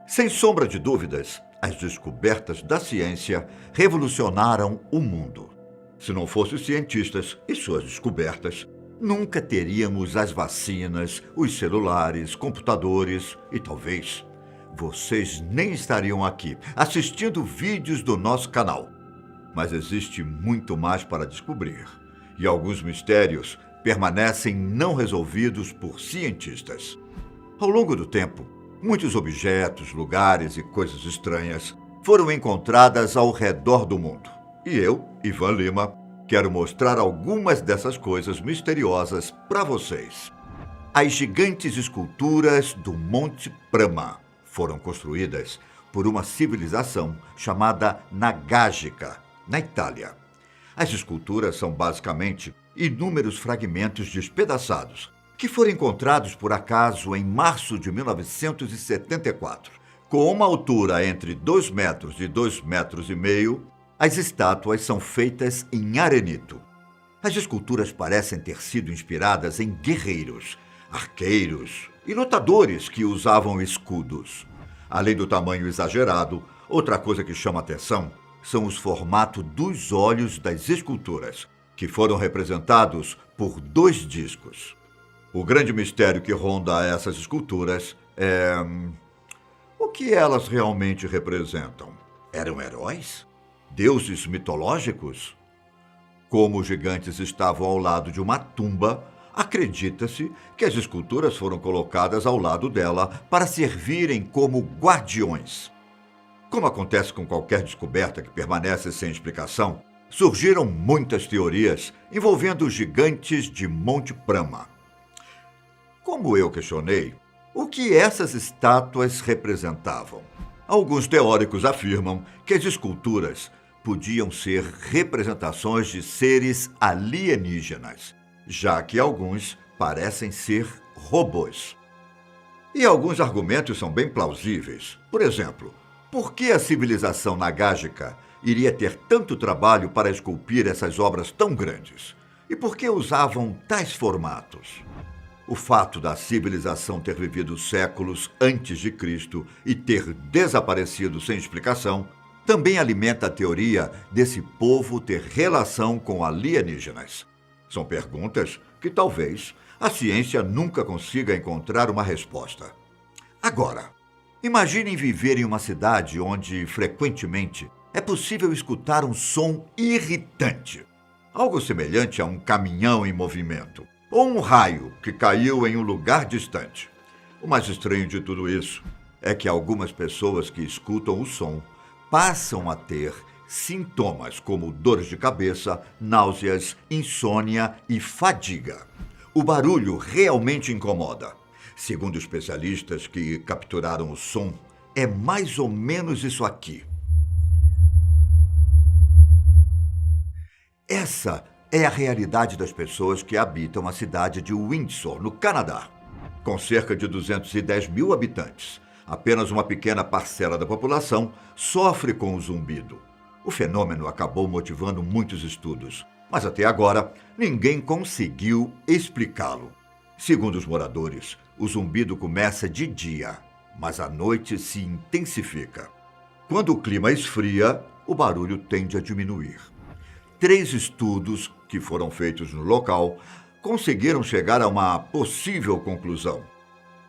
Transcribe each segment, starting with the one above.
Sem sombra de dúvidas, as descobertas da ciência revolucionaram o mundo. Se não fossem os cientistas e suas descobertas, nunca teríamos as vacinas, os celulares, computadores e talvez vocês nem estariam aqui assistindo vídeos do nosso canal. Mas existe muito mais para descobrir e alguns mistérios permanecem não resolvidos por cientistas. Ao longo do tempo, muitos objetos, lugares e coisas estranhas foram encontradas ao redor do mundo. E eu, Ivan Lima, quero mostrar algumas dessas coisas misteriosas para vocês. As gigantes esculturas do Monte Brahma foram construídas por uma civilização chamada Nagágica, na Itália. As esculturas são basicamente inúmeros fragmentos despedaçados que foram encontrados por acaso em março de 1974. Com uma altura entre 2 metros e 2,5 metros, as estátuas são feitas em arenito. As esculturas parecem ter sido inspiradas em guerreiros, arqueiros e lutadores que usavam escudos. Além do tamanho exagerado, outra coisa que chama atenção são os formatos dos olhos das esculturas, que foram representados por 2 discos. O grande mistério que ronda essas esculturas é o que elas realmente representam. Eram heróis? Deuses mitológicos? Como os gigantes estavam ao lado de uma tumba, acredita-se que as esculturas foram colocadas ao lado dela para servirem como guardiões. Como acontece com qualquer descoberta que permanece sem explicação, surgiram muitas teorias envolvendo os gigantes de Monte Brahma. Como eu questionei, o que essas estátuas representavam? Alguns teóricos afirmam que as esculturas podiam ser representações de seres alienígenas, já que alguns parecem ser robôs. E alguns argumentos são bem plausíveis. Por exemplo, por que a civilização nagágica iria ter tanto trabalho para esculpir essas obras tão grandes? E por que usavam tais formatos? O fato da civilização ter vivido séculos antes de Cristo e ter desaparecido sem explicação também alimenta a teoria desse povo ter relação com alienígenas. São perguntas que talvez a ciência nunca consiga encontrar uma resposta. Agora, imaginem viver em uma cidade onde, frequentemente, é possível escutar um som irritante. Algo semelhante a um caminhão em movimento, ou um raio que caiu em um lugar distante. O mais estranho de tudo isso é que algumas pessoas que escutam o som passam a ter sintomas como dores de cabeça, náuseas, insônia e fadiga. O barulho realmente incomoda. Segundo especialistas que capturaram o som, é mais ou menos isso aqui. Essa é a realidade das pessoas que habitam a cidade de Windsor, no Canadá. Com cerca de 210 mil habitantes, apenas uma pequena parcela da população sofre com o zumbido. O fenômeno acabou motivando muitos estudos, mas até agora ninguém conseguiu explicá-lo. Segundo os moradores, o zumbido começa de dia, mas à noite se intensifica. Quando o clima esfria, o barulho tende a diminuir. 3 estudos que foram feitos no local conseguiram chegar a uma possível conclusão.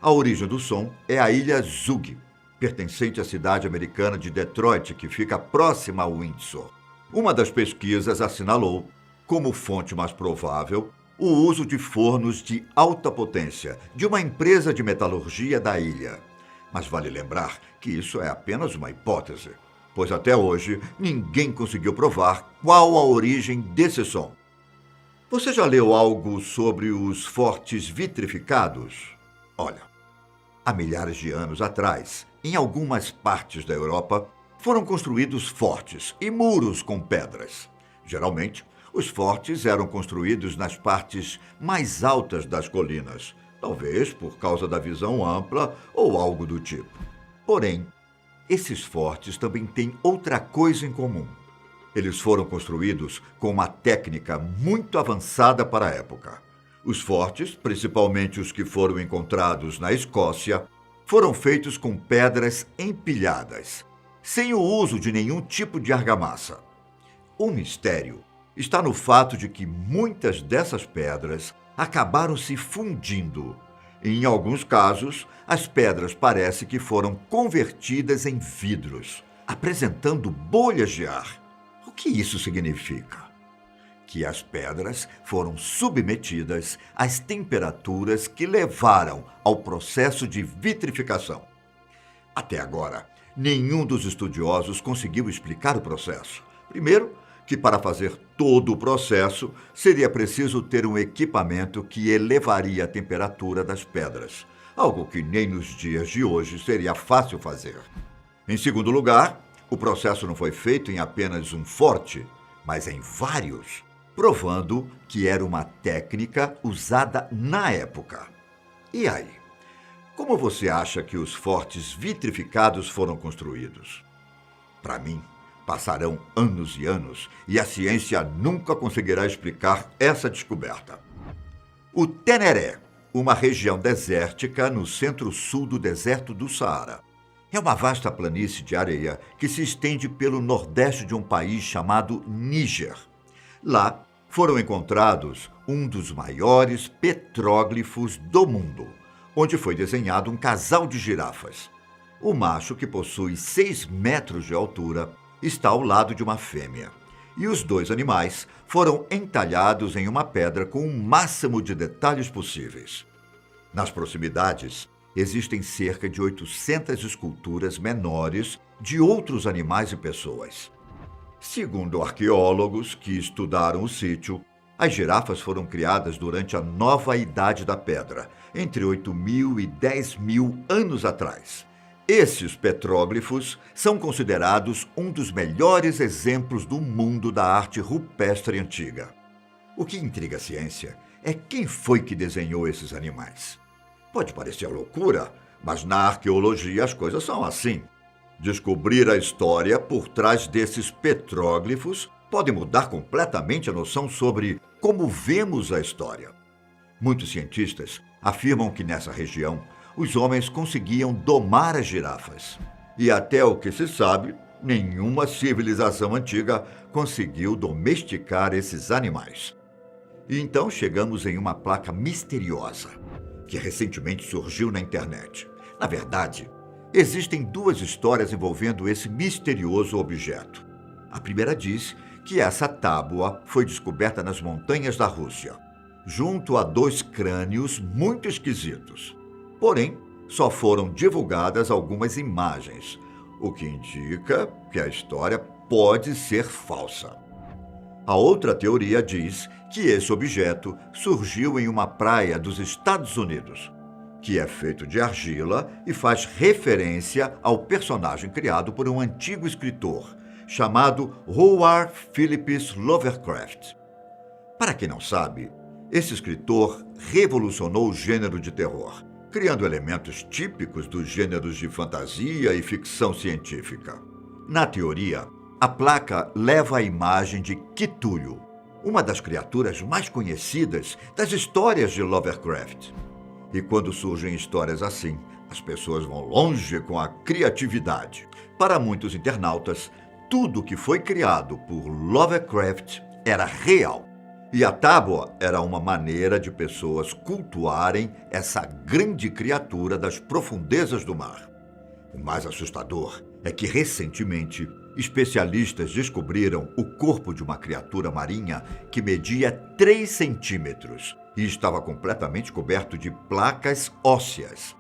A origem do som é a ilha Zug, pertencente à cidade americana de Detroit, que fica próxima a Windsor. Uma das pesquisas assinalou, como fonte mais provável, o uso de fornos de alta potência de uma empresa de metalurgia da ilha. Mas vale lembrar que isso é apenas uma hipótese, pois até hoje ninguém conseguiu provar qual a origem desse som. Você já leu algo sobre os fortes vitrificados? Olha, há milhares de anos atrás, em algumas partes da Europa, foram construídos fortes e muros com pedras. Geralmente, os fortes eram construídos nas partes mais altas das colinas, talvez por causa da visão ampla ou algo do tipo. Porém, esses fortes também têm outra coisa em comum. Eles foram construídos com uma técnica muito avançada para a época. Os fortes, principalmente os que foram encontrados na Escócia, foram feitos com pedras empilhadas, sem o uso de nenhum tipo de argamassa. O mistério está no fato de que muitas dessas pedras acabaram se fundindo. Em alguns casos, as pedras parece que foram convertidas em vidros, apresentando bolhas de ar. O que isso significa? Que as pedras foram submetidas às temperaturas que levaram ao processo de vitrificação. Até agora, nenhum dos estudiosos conseguiu explicar o processo. Primeiro, que para fazer todo o processo seria preciso ter um equipamento que elevaria a temperatura das pedras, algo que nem nos dias de hoje seria fácil fazer. Em segundo lugar, o processo não foi feito em apenas um forte, mas em vários, provando que era uma técnica usada na época. E aí? Como você acha que os fortes vitrificados foram construídos? Para mim, passarão anos e anos e a ciência nunca conseguirá explicar essa descoberta. O Teneré, uma região desértica no centro-sul do deserto do Saara, é uma vasta planície de areia que se estende pelo nordeste de um país chamado Níger. Lá foram encontrados um dos maiores petróglifos do mundo, onde foi desenhado um casal de girafas. O macho, que possui 6 metros de altura, está ao lado de uma fêmea. E os dois animais foram entalhados em uma pedra com o máximo de detalhes possíveis. Nas proximidades, existem cerca de 800 esculturas menores de outros animais e pessoas. Segundo arqueólogos que estudaram o sítio, as girafas foram criadas durante a Nova Idade da Pedra, entre 8.000 e 10.000 anos atrás. Esses petróglifos são considerados um dos melhores exemplos do mundo da arte rupestre antiga. O que intriga a ciência é quem foi que desenhou esses animais. Pode parecer loucura, mas na arqueologia as coisas são assim. Descobrir a história por trás desses petróglifos pode mudar completamente a noção sobre como vemos a história. Muitos cientistas afirmam que nessa região os homens conseguiam domar as girafas. E até o que se sabe, nenhuma civilização antiga conseguiu domesticar esses animais. E então chegamos em uma placa misteriosa, que recentemente surgiu na internet. Na verdade, existem 2 histórias envolvendo esse misterioso objeto. A primeira diz que essa tábua foi descoberta nas montanhas da Rússia, junto a 2 crânios muito esquisitos. Porém, só foram divulgadas algumas imagens, o que indica que a história pode ser falsa. A outra teoria diz que esse objeto surgiu em uma praia dos Estados Unidos, que é feito de argila e faz referência ao personagem criado por um antigo escritor, chamado Howard Phillips Lovecraft. Para quem não sabe, esse escritor revolucionou o gênero de terror, criando elementos típicos dos gêneros de fantasia e ficção científica. Na teoria, a placa leva a imagem de Cthulhu, uma das criaturas mais conhecidas das histórias de Lovecraft. E quando surgem histórias assim, as pessoas vão longe com a criatividade. Para muitos internautas, tudo que foi criado por Lovecraft era real. E a tábua era uma maneira de pessoas cultuarem essa grande criatura das profundezas do mar. O mais assustador é que, recentemente, especialistas descobriram o corpo de uma criatura marinha que media 3 centímetros e estava completamente coberto de placas ósseas.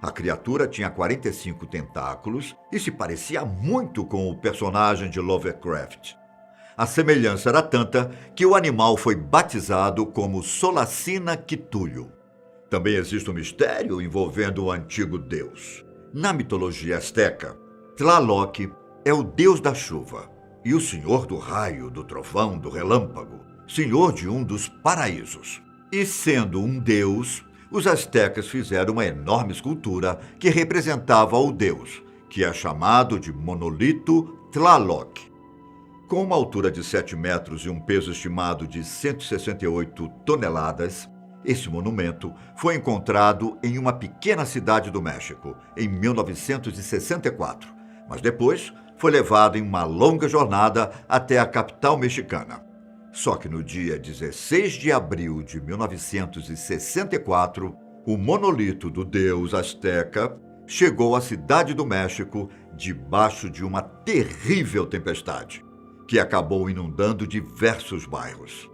A criatura tinha 45 tentáculos e se parecia muito com o personagem de Lovecraft. A semelhança era tanta que o animal foi batizado como Solacina Cthulhu. Também existe um mistério envolvendo o antigo deus. Na mitologia azteca, Tlaloc é o deus da chuva e o senhor do raio, do trovão, do relâmpago, senhor de um dos paraísos. E sendo um deus, os astecas fizeram uma enorme escultura que representava o deus, que é chamado de monolito Tlaloc. Com uma altura de 7 metros e um peso estimado de 168 toneladas, Esse monumento foi encontrado em uma pequena cidade do México, em 1964, mas depois foi levado em uma longa jornada até a capital mexicana. Só que no dia 16 de abril de 1964, o monolito do deus azteca chegou à cidade do México debaixo de uma terrível tempestade, que acabou inundando diversos bairros.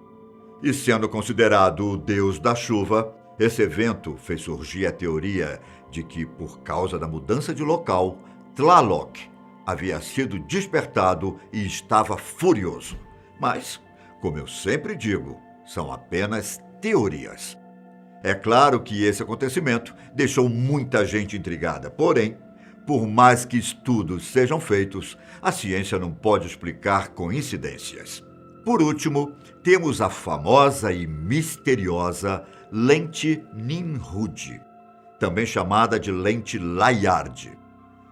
E sendo considerado o deus da chuva, esse evento fez surgir a teoria de que, por causa da mudança de local, Tlaloc havia sido despertado e estava furioso. Mas, como eu sempre digo, são apenas teorias. É claro que esse acontecimento deixou muita gente intrigada, porém, por mais que estudos sejam feitos, a ciência não pode explicar coincidências. Por último, temos a famosa e misteriosa lente Nimrud, também chamada de lente Layard.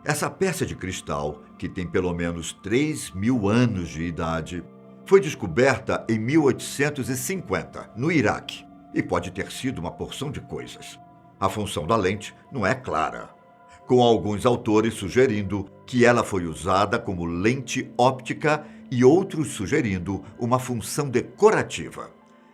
Essa peça de cristal, que tem pelo menos 3.000 anos de idade, foi descoberta em 1850, no Iraque, e pode ter sido uma porção de coisas. A função da lente não é clara, com alguns autores sugerindo que ela foi usada como lente óptica e outros sugerindo uma função decorativa.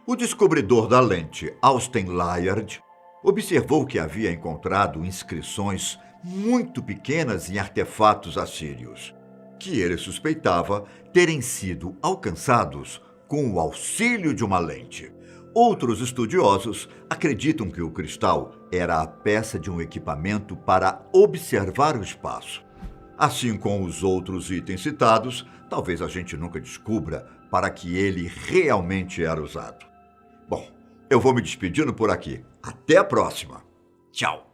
O descobridor da lente, Austin Layard, observou que havia encontrado inscrições muito pequenas em artefatos assírios, que ele suspeitava terem sido alcançados com o auxílio de uma lente. Outros estudiosos acreditam que o cristal era a peça de um equipamento para observar o espaço. Assim como os outros itens citados, talvez a gente nunca descubra para que ele realmente era usado. Bom, eu vou me despedindo por aqui. Até a próxima. Tchau!